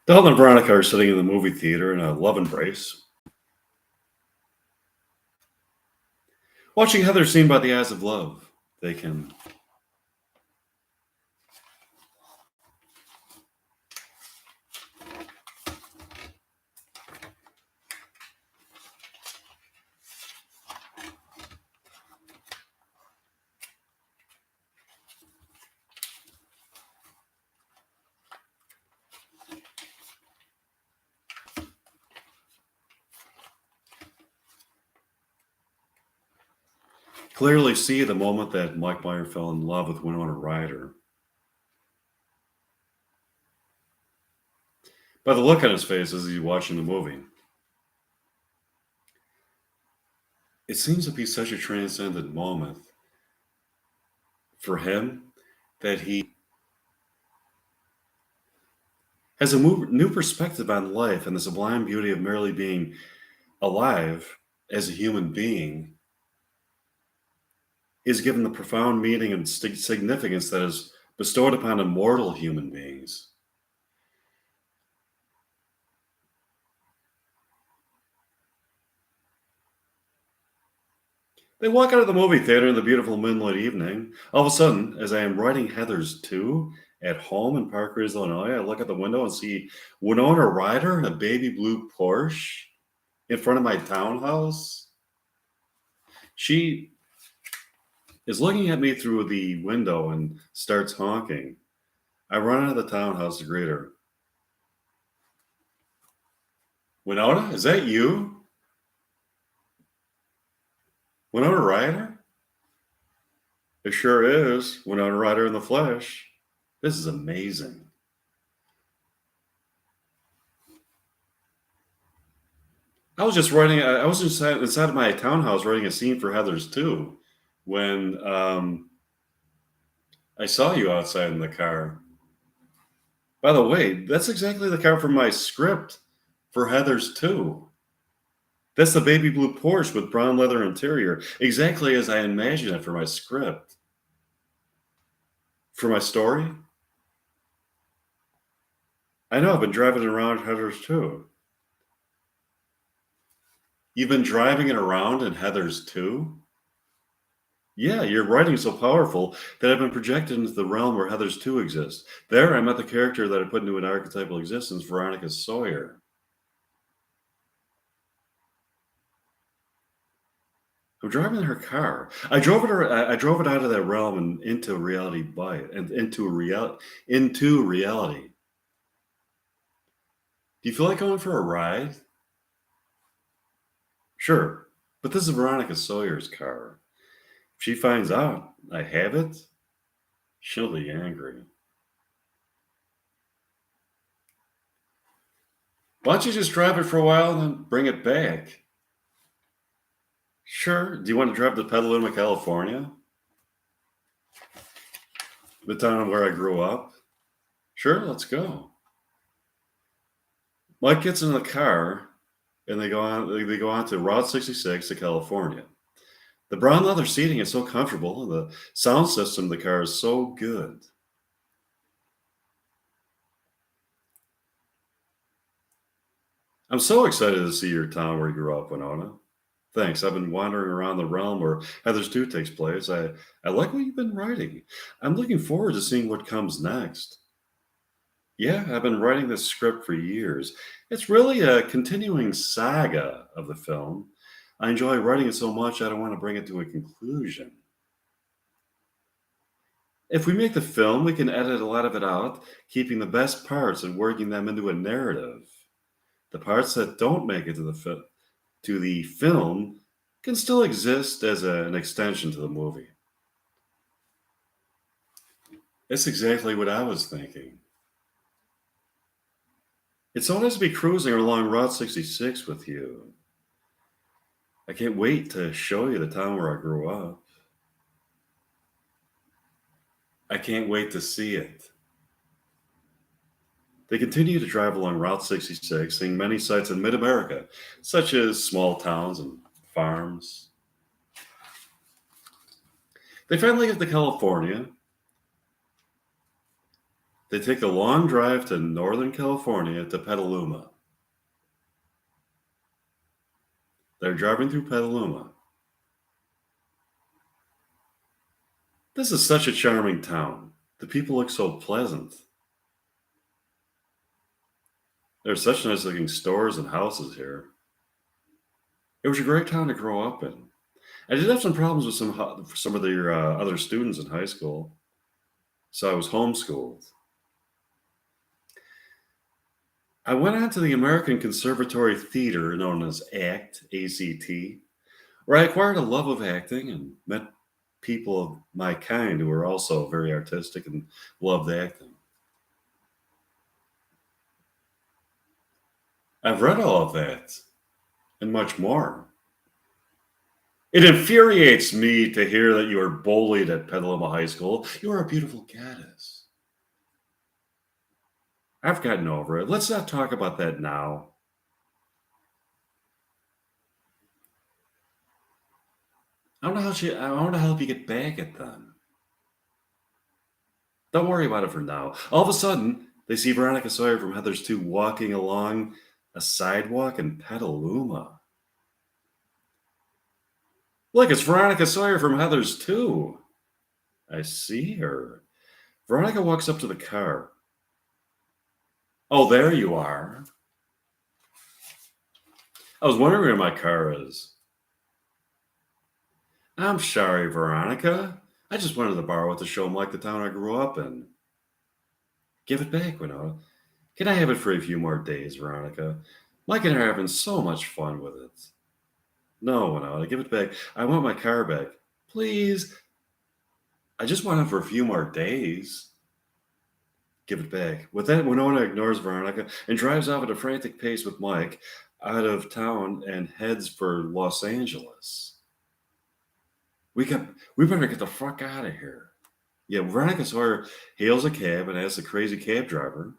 Dalton and Veronica are sitting in the movie theater in a love embrace, watching Heather seen by the eyes of love. They can clearly see the moment that Mike Meyer fell in love with Winona Ryder. By the look on his face as he's watching the movie, it seems to be such a transcendent moment for him that he has a new perspective on life and the sublime beauty of merely being alive as a human being is given the profound meaning and significance that is bestowed upon immortal human beings. They walk out of the movie theater in the beautiful moonlight evening. All of a sudden, as I am writing Heather's 2 at home in Park Ridge, Illinois, I look at the window and see Winona Ryder in a baby blue Porsche in front of my townhouse. She is looking at me through the window and starts honking. I run out of the townhouse to greet her. Winona, is that you? Winona Ryder? It sure is. Winona Ryder in the flesh. This is amazing. I was inside of my townhouse writing a scene for Heather's 2 when I saw you outside in the car. By the way, that's exactly the car from my script for Heather's 2. That's the baby blue Porsche with brown leather interior, exactly as I imagined it for my script. For my story? I know, I've been driving it around Heather's 2. You've been driving it around in Heather's 2? Yeah, your writing is so powerful that I've been projected into the realm where Heather's 2 exists. There, I met the character that I put into an archetypal existence, Veronica Sawyer. I'm driving her car. I drove it out of that realm and into reality into reality. Do you feel like going for a ride? Sure, but this is Veronica Sawyer's car. If she finds out I have it, she'll be angry. Why don't you just drive it for a while and then bring it back? Sure. Do you want to drive to Petaluma, California? The town where I grew up? Sure, let's go. Mike gets in the car and they go on to Route 66 to California. The brown leather seating is so comfortable and the sound system of the car is so good. I'm so excited to see your town where you grew up, Winona. Thanks. I've been wandering around the realm where Heather's 2 takes place. I like what you've been writing. I'm looking forward to seeing what comes next. Yeah, I've been writing this script for years. It's really a continuing saga of the film. I enjoy writing it so much I don't want to bring it to a conclusion. If we make the film, we can edit a lot of it out, keeping the best parts and working them into a narrative. The parts that don't make it to the film can still exist as an extension to the movie. That's exactly what I was thinking. It's so nice to be cruising along Route 66 with you. I can't wait to show you the town where I grew up. I can't wait to see it. They continue to drive along Route 66, seeing many sights in mid-America, such as small towns and farms. They finally get to California. They take the long drive to Northern California to Petaluma. They're driving through Petaluma. This is such a charming town. The people look so pleasant. There's such nice looking stores and houses here. It was a great town to grow up in. I did have some problems with some of the other students in high school, so I was homeschooled. I went on to the American Conservatory Theater, known as ACT, ACT, where I acquired a love of acting and met people of my kind who were also very artistic and loved acting. I've read all of that and much more. It infuriates me to hear that you were bullied at Petaluma High School. You are a beautiful goddess. I've gotten over it. Let's not talk about that now. I want to help you get back at them. Don't worry about it for now. All of a sudden, they see Veronica Sawyer from Heather's 2 walking along a sidewalk in Petaluma. Look, it's Veronica Sawyer from Heather's 2. I see her. Veronica walks up to the car. Oh, there you are. I was wondering where my car is. I'm sorry, Veronica. I just wanted to borrow it to show him like the town I grew up in. Give it back, Winona. Can I have it for a few more days, Veronica? Mike and I are having so much fun with it. No, Winona, give it back. I want my car back. Please. I just want it for a few more days. Give it back. With that, Winona ignores Veronica and drives off at a frantic pace with Mike out of town and heads for Los Angeles. We better get the fuck out of here. Yeah, Veronica Sawyer hails a cab and asks the crazy cab driver.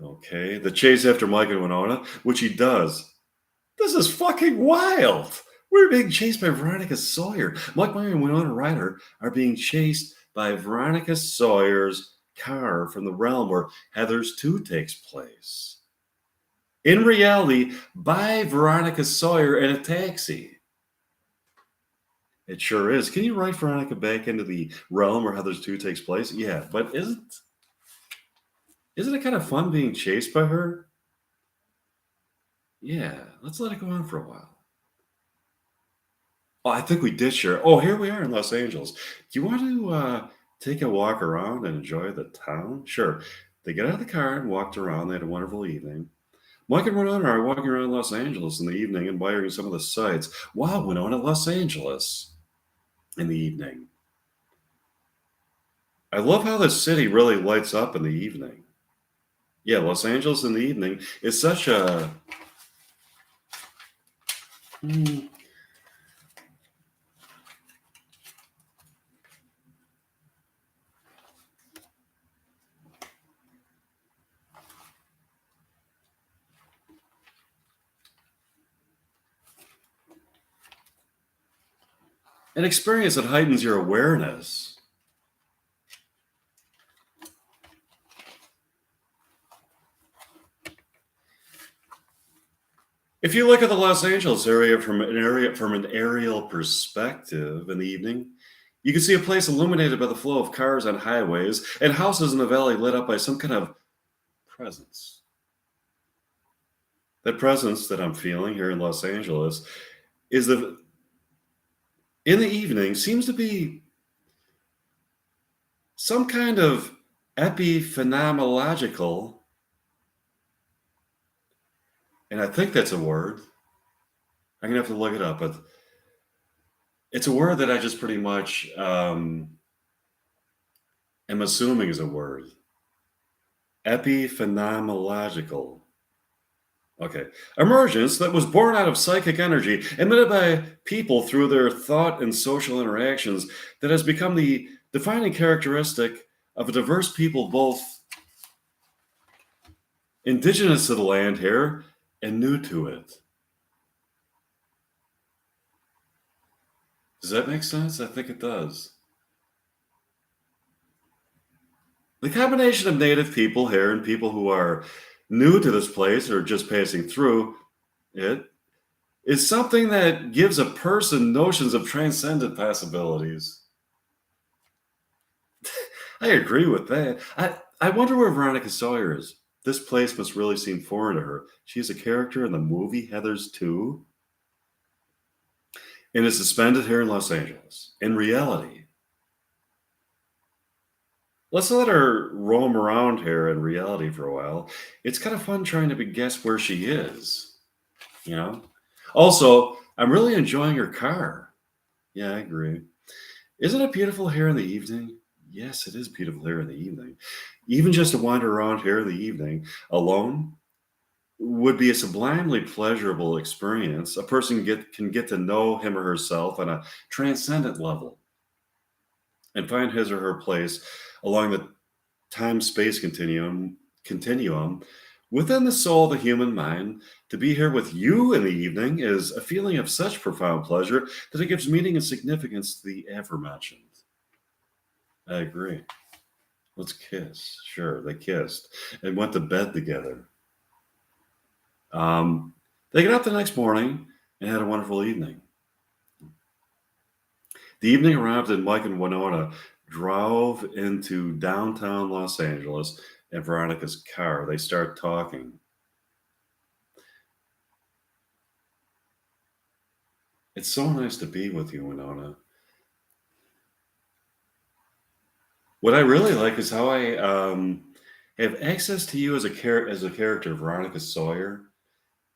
Okay, the chase after Mike and Winona, which he does. This is fucking wild. We're being chased by Veronica Sawyer. Mike, Meyer, and Winona Ryder are being chased by Veronica Sawyer's car from the realm where Heather's 2 takes place. In reality, by Veronica Sawyer in a taxi. It sure is. Can you write Veronica back into the realm where Heather's 2 takes place? Yeah, but isn't it kind of fun being chased by her? Yeah, let's let it go on for a while. Oh, I think we did share. Oh, here we are in Los Angeles. Do you want to take a walk around and enjoy the town? Sure. They get out of the car and walked around. They had a wonderful evening. Mike and Winona are walking around Los Angeles in the evening, admiring some of the sights. Wow, Winona, Los Angeles in the evening. I love how the city really lights up in the evening. Yeah, Los Angeles in the evening is such a an experience that heightens your awareness. If you look at the Los Angeles area from an aerial perspective in the evening, you can see a place illuminated by the flow of cars on highways and houses in the valley lit up by some kind of presence. That presence that I'm feeling here in Los Angeles is that in the evening seems to be some kind of epiphenomenological, and I think that's a word. I'm gonna have to look it up, but it's a word that I just pretty much am assuming is a word. Epiphenomenological. Okay. Emergence that was born out of psychic energy emitted by people through their thought and social interactions that has become the defining characteristic of a diverse people, both indigenous to the land here and new to it. Does that make sense? I think it does. The combination of native people here and people who are new to this place or just passing through it is something that gives a person notions of transcendent possibilities. I agree with that. I wonder where Veronica Sawyer is. This place must really seem foreign to her. She's a character in the movie Heathers 2 and is suspended here in Los Angeles. In reality, let's let her roam around here in reality for a while. It's kind of fun trying to guess where she is, you know? Also, I'm really enjoying her car. Yeah, I agree. Isn't it beautiful here in the evening? Yes, it is beautiful here in the evening. Even just to wander around here in the evening alone would be a sublimely pleasurable experience. A person can get to know him or herself on a transcendent level and find his or her place along the time-space continuum within the soul of the human mind. To be here with you in the evening is a feeling of such profound pleasure that it gives meaning and significance to the aforementioned. I agree. Let's kiss. Sure, they kissed and went to bed together. Um, they got up the next morning and had a wonderful evening. The evening arrived, and Mike and Winona drove into downtown Los Angeles in Veronica's car. They start talking. It's so nice to be with you, Winona. What I really like is how I have access to you as as a character, Veronica Sawyer,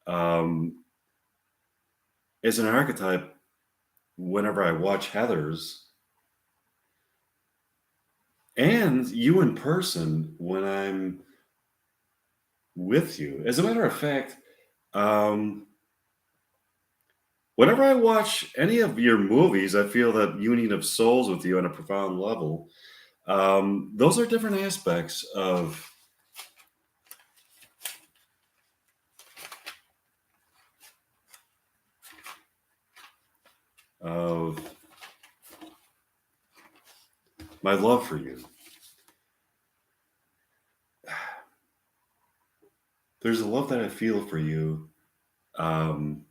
um, as an archetype. Whenever I watch Heather's, and you in person when I'm with you. As a matter of fact, um, whenever I watch any of your movies, I feel that union of souls with you on a profound level. Those are different aspects of my love for you. There's a love that I feel for you um,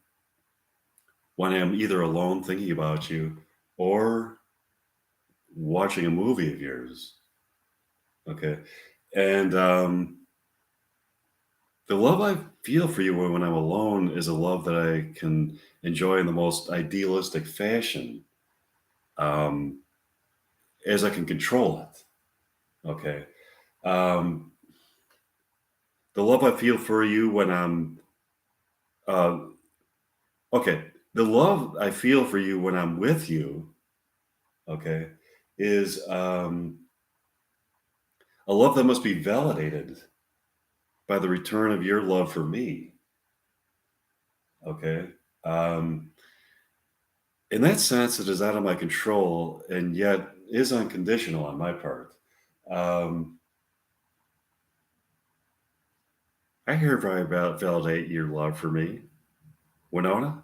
when I'm either alone thinking about you or watching a movie of yours. Okay. And the love I feel for you when I'm alone is a love that I can enjoy in the most idealistic fashion, um, as I can control it. Okay. Um, the love I feel for you when uh, okay. The love I feel for you when I'm with you, okay, is a love that must be validated by the return of your love for me. Okay. Um, in that sense, it is out of my control and yet is unconditional on my part. Um, I hereby validate your love for me. Winona,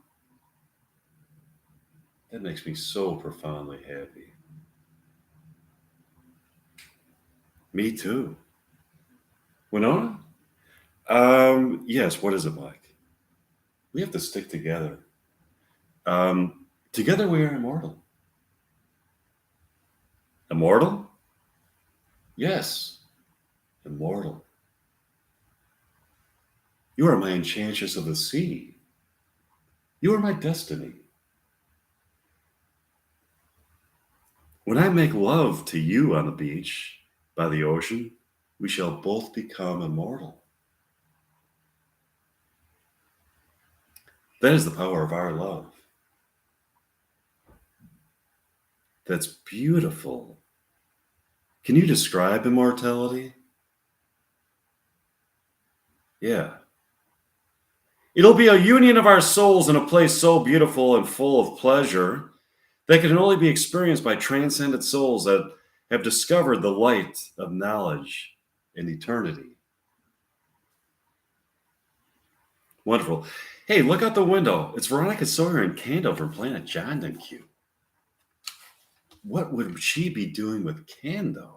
that makes me so profoundly happy. Me too. Winona? Yes, what is it like? We have to stick together. Together we are immortal. Immortal? Yes, immortal. You are my enchantress of the sea. You are my destiny. When I make love to you on the beach, by the ocean, we shall both become immortal. That is the power of our love. That's beautiful. Can you describe immortality? Yeah. It'll be a union of our souls in a place so beautiful and full of pleasure that can only be experienced by transcendent souls that have discovered the light of knowledge in eternity. Wonderful. Hey, look out the window. It's Veronica Sawyer and Kando from Planet John and Q. What would she be doing with Kando?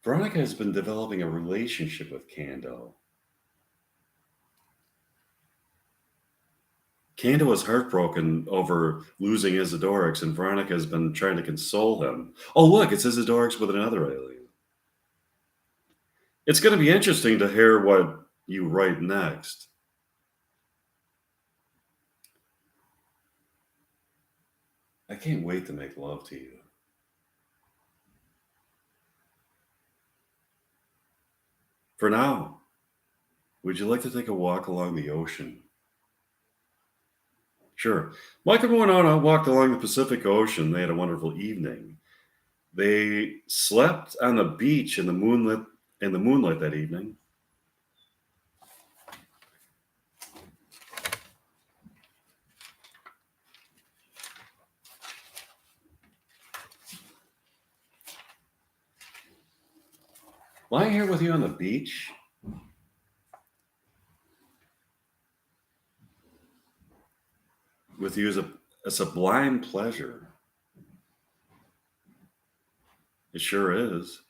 Veronica has been developing a relationship with Kando. Kando is heartbroken over losing Isidorix, and Veronica has been trying to console him. Oh, look, it's Isidorix with another alien. It's going to be interesting to hear what you write next. I can't wait to make love to you. For now, would you like to take a walk along the ocean? Sure. Mike and Winona walked along the Pacific Ocean. They had a wonderful evening. They slept on the beach in the moonlight that evening. Lying here with you on the beach with you is a sublime pleasure. It sure is.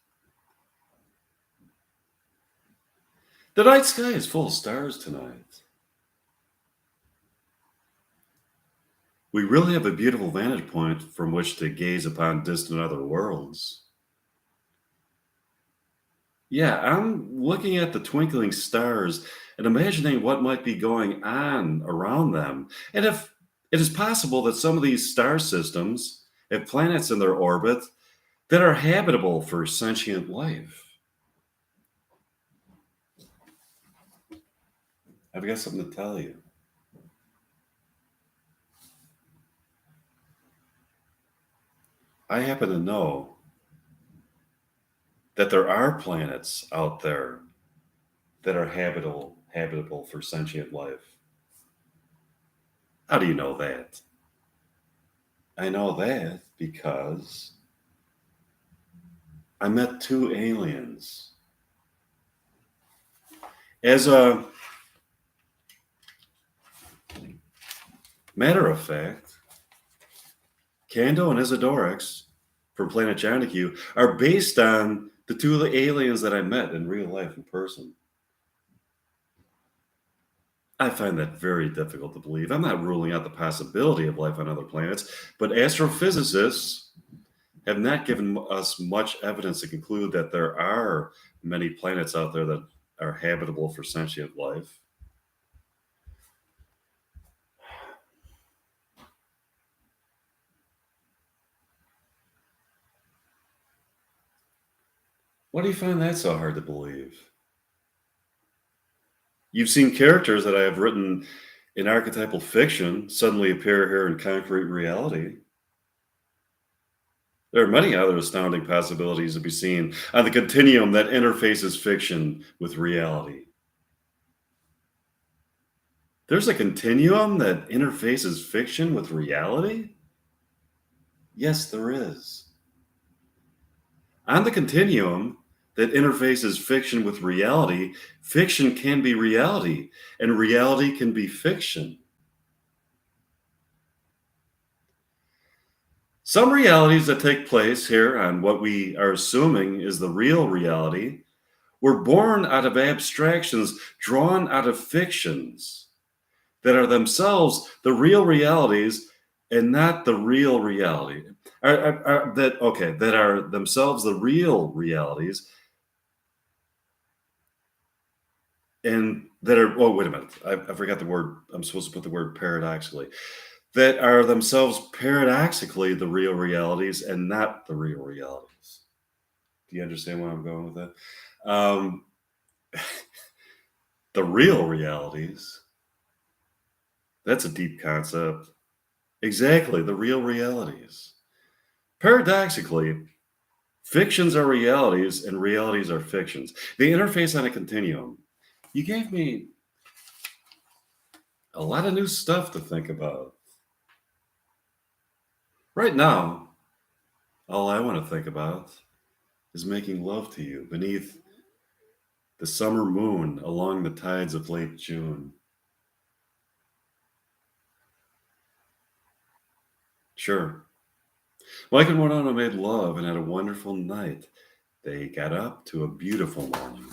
The night sky is full of stars tonight. We really have a beautiful vantage point from which to gaze upon distant other worlds. Yeah, I'm looking at the twinkling stars and imagining what might be going on around them. And if it is possible that some of these star systems have planets in their orbit that are habitable for sentient life. I've got something to tell you. I happen to know that there are planets out there that are habitable for sentient life. How do you know that? I know that because I met two aliens. As a matter of fact, Kando and Isidorix from Planet Jonahue are based on the two of the aliens that I met in real life in person. I find that very difficult to believe. I'm not ruling out the possibility of life on other planets, but astrophysicists have not given us much evidence to conclude that there are many planets out there that are habitable for sentient life. Why do you find that so hard to believe? You've seen characters that I have written in archetypal fiction suddenly appear here in concrete reality. There are many other astounding possibilities to be seen on the continuum that interfaces fiction with reality. There's a continuum that interfaces fiction with reality? Yes, there is. On the continuum that interfaces fiction with reality, fiction can be reality, and reality can be fiction. Some realities that take place here on what we are assuming is the real reality were born out of abstractions drawn out of fictions that are themselves the real realities and not the real reality. That are themselves the real realities and that are, oh, wait a minute. I forgot the word. I'm supposed to put the word paradoxically. That are themselves paradoxically the real realities and not the real realities. Do you understand where I'm going with that? Um, the real realities, that's a deep concept. Exactly, the real realities. Paradoxically, fictions are realities and realities are fictions. They interface on a continuum. You gave me a lot of new stuff to think about. Right now, all I want to think about is making love to you beneath the summer moon along the tides of late June. Sure. Mike and Winona made love and had a wonderful night. They got up to a beautiful morning.